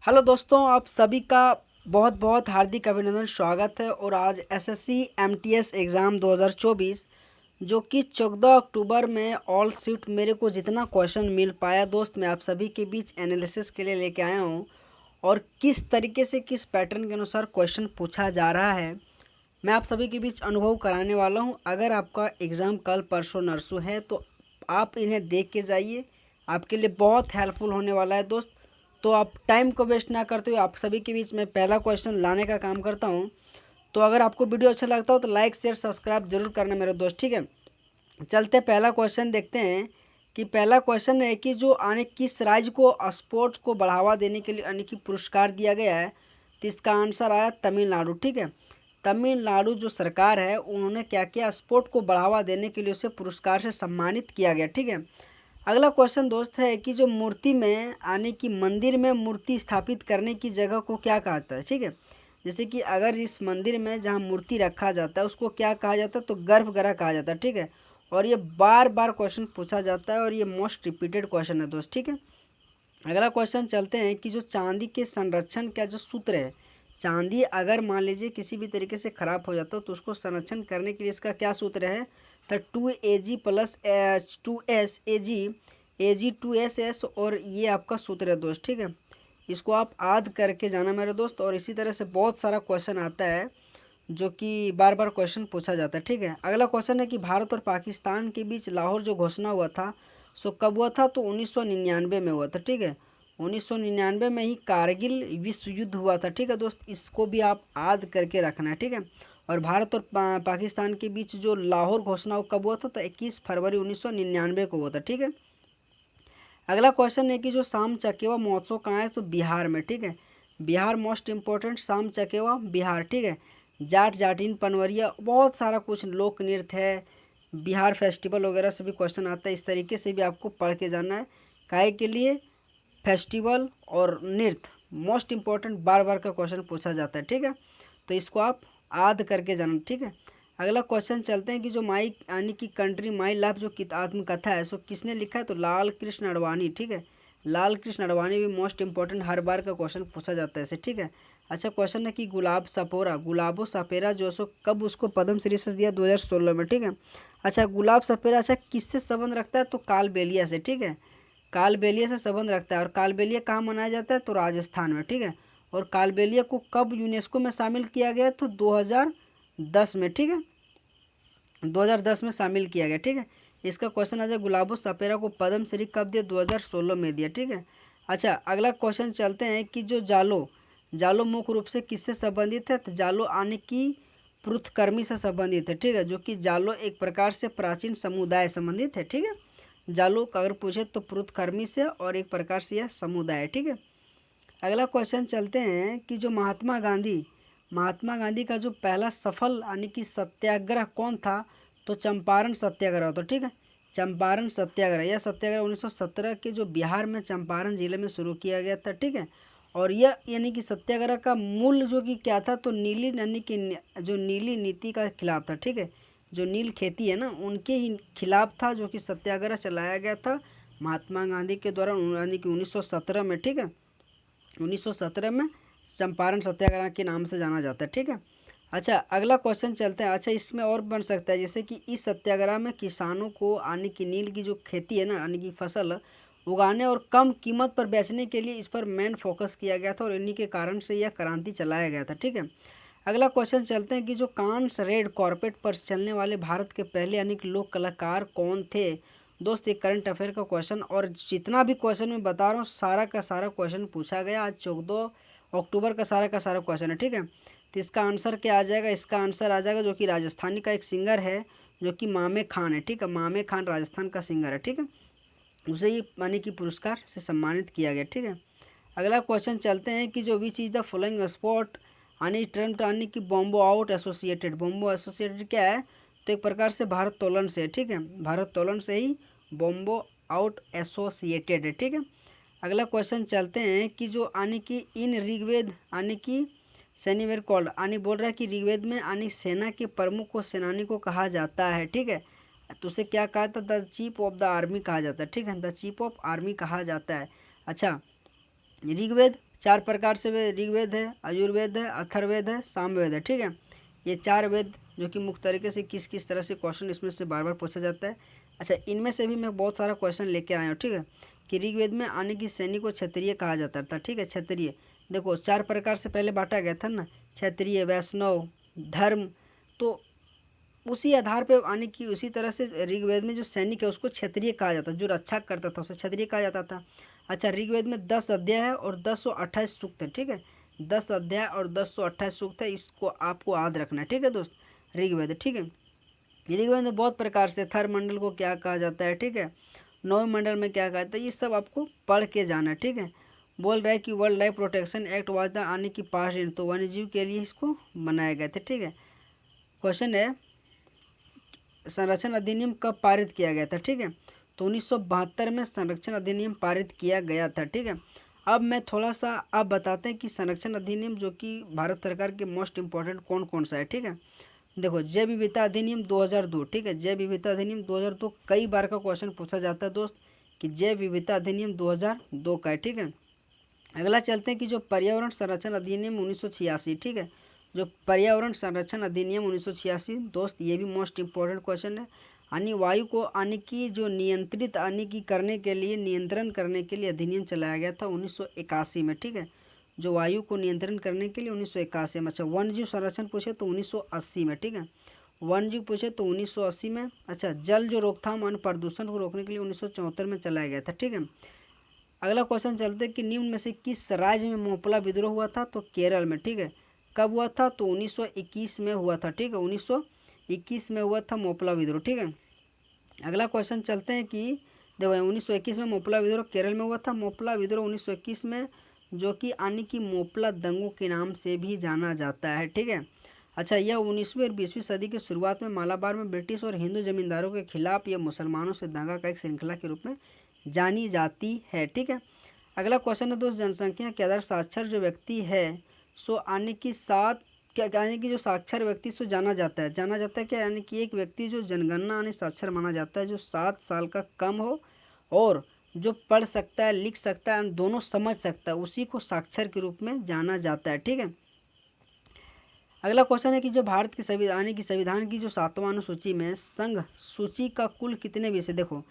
Hello दोस्तों, आप सभी का बहुत बहुत हार्दिक अभिनंदन, स्वागत है। और आज एसएससी एमटीएस एग्ज़ाम 2024 जो कि 14 अक्टूबर में ऑल शिफ्ट मेरे को जितना क्वेश्चन मिल पाया दोस्त, मैं आप सभी के बीच एनालिसिस के लिए लेके आया हूँ। और किस तरीके से किस पैटर्न के अनुसार क्वेश्चन पूछा जा रहा है मैं आप सभी के बीच अनुभव कराने वाला हूँ। अगर आपका एग्ज़ाम कल परसों नरसों है तो आप इन्हें देख के जाइए, आपके लिए बहुत हेल्पफुल होने वाला है दोस्त। तो आप टाइम को वेस्ट ना करते हुए आप सभी के बीच में पहला क्वेश्चन लाने का काम करता हूँ। तो अगर आपको वीडियो अच्छा लगता हो तो लाइक शेयर सब्सक्राइब जरूर करना मेरे दोस्त, ठीक है। चलते पहला क्वेश्चन देखते हैं कि पहला क्वेश्चन है कि जो आने किस राज्य को स्पोर्ट्स को बढ़ावा देने के लिए यानी कि पुरस्कार दिया गया है, तो इसका आंसर आया तमिलनाडु, ठीक है। तमिलनाडु जो सरकार है उन्होंने क्या किया, स्पोर्ट को बढ़ावा देने के लिए उसे पुरस्कार से सम्मानित किया गया, ठीक है। अगला क्वेश्चन दोस्त है कि जो मूर्ति में आने की मंदिर में मूर्ति स्थापित करने की जगह को क्या कहता है, ठीक है। जैसे कि अगर इस मंदिर में जहाँ मूर्ति रखा जाता है उसको क्या कहा जाता है, तो गर्भगृह कहा जाता है, ठीक है। और ये बार बार क्वेश्चन पूछा जाता है और ये मोस्ट रिपीटेड क्वेश्चन है दोस्त, ठीक है। अगला क्वेश्चन चलते हैं कि जो चांदी के संरक्षण का जो सूत्र है, चांदी अगर मान लीजिए किसी भी तरीके से खराब हो जाता है तो उसको संरक्षण करने के लिए इसका क्या सूत्र है, तो 2Ag plus 2S Ag 2SS, और ये आपका सूत्र है दोस्त, ठीक है। इसको आप याद करके जाना मेरे दोस्त। और इसी तरह से बहुत सारा क्वेश्चन आता है जो कि बार बार क्वेश्चन पूछा जाता है, ठीक है। अगला क्वेश्चन है कि भारत और पाकिस्तान के बीच लाहौर जो घोषणा हुआ था सो कब हुआ था, तो 1999 में हुआ था, ठीक है। 1999 में ही कारगिल विश्व युद्ध हुआ था, ठीक है दोस्त। इसको भी आप याद करके रखना है, ठीक है। और भारत और पाकिस्तान के बीच जो लाहौर घोषणा कब हुआ था, तो 21 फरवरी 1999 को हुआ था, ठीक है। अगला क्वेश्चन है कि जो शाम चकेवा महोत्सव कहाँ है, तो बिहार में, ठीक है। बिहार मोस्ट इम्पोर्टेंट, शाम चकेवा बिहार, ठीक है। जाट जाटिन पनवरिया बहुत सारा कुछ लोक नृत्य है, बिहार फेस्टिवल वगैरह से भी क्वेश्चन आता है। इस तरीके से भी आपको पढ़ के जाना है, काहे के लिए फेस्टिवल और नृत्य मोस्ट इम्पोर्टेंट बार बार का क्वेश्चन पूछा जाता है, ठीक है। तो इसको आप याद करके जाना, ठीक है। अगला क्वेश्चन चलते हैं कि जो माई यानी कि कंट्री माई लाइफ जो आत्मकथा है सो किसने लिखा है, तो लाल कृष्ण अडवाणी, ठीक है। लाल कृष्ण अडवाणी भी मोस्ट इंपॉर्टेंट, हर बार का क्वेश्चन पूछा जाता है इसे, ठीक है। अच्छा क्वेश्चन है कि गुलाब सपोरा, गुलाबो सपेरा जो सो कब उसको पद्म श्री से दिया, 2016 में, ठीक है। अच्छा गुलाब सपेरा अच्छा किससे संबंध रखता है, तो कालबेलिया से, ठीक है। कालबेलिया से संबंध रखता है। और कालबेलिया कहाँ मनाया जाता है, तो राजस्थान में, ठीक है। और कालबेलिया को कब यूनेस्को में शामिल किया गया, तो 2010 में, ठीक है। 2010 में शामिल किया गया, ठीक है। इसका क्वेश्चन आ जाए गुलाबो सपेरा को पद्म श्री कब दिया, 2016 में दिया, ठीक है। अच्छा अगला क्वेश्चन चलते हैं कि जो जालो, जालो मुख्य रूप से किससे संबंधित है, तो जालो आने की पृथ्वकर्मी से संबंधित है, ठीक है। जो कि जालो एक प्रकार से प्राचीन समुदाय संबंधित है, ठीक है। जालो का अगर पूछे तो पृथ्वकर्मी से, और एक प्रकार से यह समुदाय है, ठीक है। अगला क्वेश्चन चलते हैं कि जो महात्मा गांधी का जो पहला सफल यानी कि सत्याग्रह कौन था, तो चंपारण सत्याग्रह, तो ठीक है। चंपारण सत्याग्रह, यह सत्याग्रह 1917 के जो बिहार में चंपारण जिले में शुरू किया गया था, ठीक है। और यह यानी कि सत्याग्रह का मूल जो कि क्या था, तो नीली यानी कि जो नीली नीति का खिलाफ था, ठीक है। जो नील खेती है ना उनके ही खिलाफ था जो कि सत्याग्रह चलाया गया था महात्मा गांधी के द्वारा, यानी कि 1917 में, ठीक है। 1917 में चंपारण सत्याग्रह के नाम से जाना जाता है, ठीक है। अच्छा अगला क्वेश्चन चलते हैं। अच्छा इसमें और बन सकता है जैसे कि इस सत्याग्रह में किसानों को यानी कि नील की जो खेती है ना यानी कि फसल उगाने और कम कीमत पर बेचने के लिए इस पर मेन फोकस किया गया था, और इन्हीं के कारण से यह क्रांति चलाया गया था, ठीक है। अगला क्वेश्चन चलते हैं कि जो कांस रेड कॉर्पेट पर चलने वाले भारत के पहले यानी कि लोक कलाकार कौन थे। दोस्त एक करंट अफेयर का क्वेश्चन, और जितना भी क्वेश्चन मैं बता रहा हूँ सारा का सारा क्वेश्चन पूछा गया आज 14 अक्टूबर का सारा क्वेश्चन है, ठीक है। तो इसका आंसर क्या आ जाएगा, इसका आंसर आ जाएगा जो कि राजस्थानी का एक सिंगर है जो कि मामे खान है, ठीक है। मामे खान राजस्थान का सिंगर है, ठीक है। उसे ये माने कि पुरस्कार से सम्मानित किया गया, ठीक है। अगला क्वेश्चन चलते हैं कि जो which is the following spot आनी टर्म टू आनी कि बॉम्बो आउट एसोसिएटेड, बॉम्बो एसोसिएटेड क्या है, तो एक प्रकार से भारत्तोलन से, ठीक है। भारत्तोलन से ही बॉम्बो आउट एसोसिएटेड है, ठीक है। अगला क्वेश्चन चलते हैं कि जो आने की इन ऋग्वेद आने की सैनिवेर कॉल्ड आनी बोल रहा है कि ऋग्वेद में आनी सेना के प्रमुख को सेनानी को कहा जाता है, ठीक है। तो उसे क्या कहा था, the chief of the army कहा जाता है, ठीक है। द चीफ ऑफ आर्मी कहा जाता है। अच्छा ऋग्वेद 4 प्रकार से ऋग्वेद है, यजुर्वेद है, अथर्ववेद है, सामवेद है। ठीक है, ये 4 वेद जो कि मुख्य तरीके से किस किस तरह से क्वेश्चन इसमें से बार बार पूछा जाता है। अच्छा, इनमें से भी मैं बहुत सारा क्वेश्चन लेके आया हूँ। ठीक है, कि ऋग्वेद में आने की सैनिक को क्षत्रिय कहा जाता था। ठीक है, क्षत्रिय देखो 4 प्रकार से पहले बांटा गया था ना, क्षत्रिय, वैष्णव, धर्म। तो उसी आधार पे आने की उसी तरह से ऋग्वेद में जो सैनिक है उसको क्षत्रिय कहा जाता, जो रक्षा करता था उसे क्षत्रिय कहा जाता था। अच्छा, ऋग्वेद में 10 अध्याय है और 1028 सूक्त है। ठीक है, 10 अध्याय और 1028 सूक्त है, इसको आपको याद रखना है। ठीक है दोस्त, ऋग्वेद। ठीक है, ऋग्वेद में बहुत प्रकार से थर मंडल को क्या कहा जाता है। ठीक है, नौ मंडल में क्या कहा जाता है, ये सब आपको पढ़ के जाना है। ठीक है, बोल रहा है कि world life protection act was the आने की पास इन, तो वन्य जीव के लिए इसको बनाए गए थे। ठीक है, क्वेश्चन है संरक्षण अधिनियम कब पारित किया गया था। ठीक है, तो 1972 में संरक्षण अधिनियम पारित किया गया था। ठीक है, अब मैं थोड़ा सा आप बताते हैं कि संरक्षण अधिनियम जो कि भारत सरकार के मोस्ट इम्पोर्टेंट कौन कौन सा है। ठीक है, देखो जैव विविधता अधिनियम 2002। ठीक है, जैव विविधता अधिनियम 2002 कई बार का क्वेश्चन पूछा जाता है दोस्त कि जैव विविधता अधिनियम 2002 का है। ठीक है, अगला चलते हैं कि जो पर्यावरण संरक्षण अधिनियम 1986। ठीक है, जो पर्यावरण संरक्षण अधिनियम 1986 दोस्त, ये भी मोस्ट इम्पोर्टेंट क्वेश्चन है। यानी वायु को आने की जो नियंत्रित आने की करने के लिए नियंत्रण करने के लिए अधिनियम चलाया गया था 1981 में। ठीक है, जो वायु को नियंत्रण करने के लिए 1981 में। अच्छा, वन्य जीव संरक्षण पूछे तो 1980 में। ठीक है, वन्य जीव पूछे तो 1980 में। अच्छा, जल जो रोकथाम और प्रदूषण को रोकने के लिए 1974 में चलाया गया था। ठीक है, अगला क्वेश्चन चलते हैं कि निम्न में से किस राज्य में मोपला विद्रोह हुआ था, तो केरल में। ठीक है, कब हुआ था, तो 1921 में हुआ था। ठीक है, 1921 में हुआ था मोपला विद्रोह। ठीक है, अगला क्वेश्चन चलते हैं कि देखो 1921 में मोपला विद्रोह केरल में हुआ था। मोपला विद्रोह 1921 में जो कि आने की मोपला दंगों के नाम से भी जाना जाता है। ठीक है, अच्छा, यह 19वीं और 20वीं सदी की शुरुआत में मालाबार में ब्रिटिश और हिंदू जमींदारों के खिलाफ या मुसलमानों से दंगा का एक श्रृंखला के रूप में जानी जाती है। ठीक है, अगला क्वेश्चन है दोस्त, जनसंख्या के आधार साक्षर जो व्यक्ति है सो आने की सात क्या यानी कि जो साक्षर व्यक्ति सो जाना जाता है क्या, यानी कि एक व्यक्ति जो जनगणना यानी साक्षर माना जाता है जो 7 साल का कम हो और जो पढ़ सकता है, लिख सकता है, दोनों समझ सकता है, उसी को साक्षर के रूप में जाना जाता है। ठीक है, अगला क्वेश्चन है कि जो भारत की संविधान की जो 7वां अनुसूची में संघ सूची का कुल कितने विषय, देखो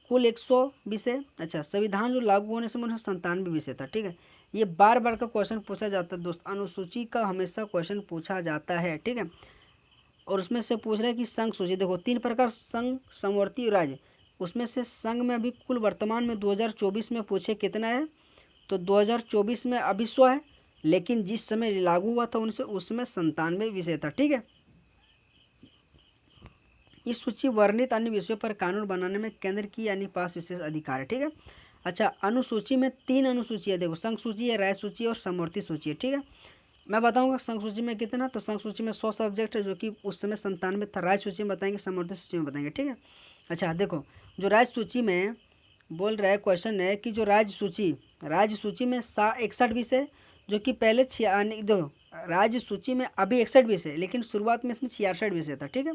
कुल 100 विषय। अच्छा, संविधान जो लागू होने से 1997 विषय था। ठीक है, ये बार बार का क्वेश्चन पूछा जाता है दोस्त, अनुसूची का हमेशा क्वेश्चन पूछा जाता है। ठीक है, और उसमें से पूछ रहे हैं कि संघ सूची, देखो 3 प्रकार संघ, समवर्ती, राज्य। उसमें से संघ में अभी कुल वर्तमान में 2024 में पूछे कितना है, तो 2024 में अभी 100 है, लेकिन जिस समय लागू हुआ था उनसे उसमें 97 विषय था। ठीक है, इस सूची वर्णित अन्य विषयों पर कानून बनाने में केंद्र की यानी पास विशेष अधिकार है। ठीक है, अच्छा, अनुसूची में 3 अनुसूची है, देखो संघ सूची है, राय सूची और समवर्ती सूची है। ठीक है, मैं बताऊंगा संघ सूची में कितना, तो संघ सूची में 100 सब्जेक्ट है जो कि उस समय 97 था। राज्य सूची में बताएंगे, समवर्ती सूची में बताएंगे। ठीक है, अच्छा देखो, जो राज्य सूची में बोल रहा है क्वेश्चन है कि जो राज्य सूची में 61 विषय जो कि पहले देखो राज्य सूची में अभी 61 विषय, लेकिन शुरुआत में इसमें 66 विषय था। ठीक है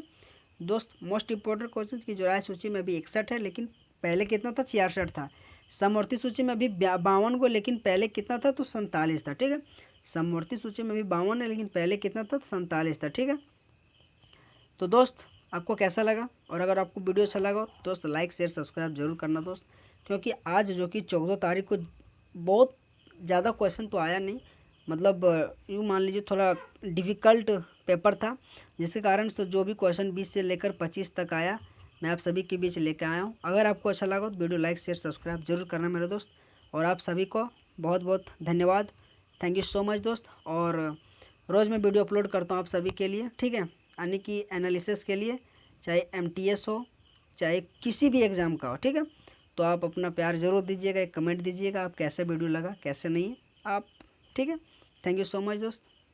दोस्त, मोस्ट इंपॉर्टेंट क्वेश्चन की जो राज्य सूची में अभी 61 है, लेकिन पहले कितना था, 66 था। समवर्ती सूची में अभी 52 को, लेकिन पहले कितना था, तो 47 था। ठीक है, समवर्ती सूची में अभी 52 है, लेकिन पहले कितना था, 47 था। ठीक है, तो दोस्त आपको कैसा लगा, और अगर आपको वीडियो अच्छा लगा दोस्त लाइक शेयर सब्सक्राइब जरूर करना दोस्त, क्योंकि आज जो कि 14 तारीख को बहुत ज़्यादा क्वेश्चन तो आया नहीं, मतलब यूँ मान लीजिए थोड़ा डिफ़िकल्ट पेपर था, जिसके कारण से जो भी क्वेश्चन 20 से लेकर 25 तक आया मैं आप सभी के बीच लेकर आया हूँ। अगर आपको अच्छा लगा तो वीडियो लाइक शेयर सब्सक्राइब जरूर करना मेरे दोस्त, और आप सभी को बहुत बहुत धन्यवाद, थैंक यू सो मच दोस्त। और रोज़ मैं वीडियो अपलोड करता हूँ आप सभी के लिए। ठीक है, यानी कि एनालिसिस के लिए, चाहे एमटीएस हो चाहे किसी भी एग्ज़ाम का हो। ठीक है, तो आप अपना प्यार ज़रूर दीजिएगा, एक कमेंट दीजिएगा आप कैसे वीडियो लगा कैसे नहीं आप। ठीक है, थैंक यू सो मच दोस्त।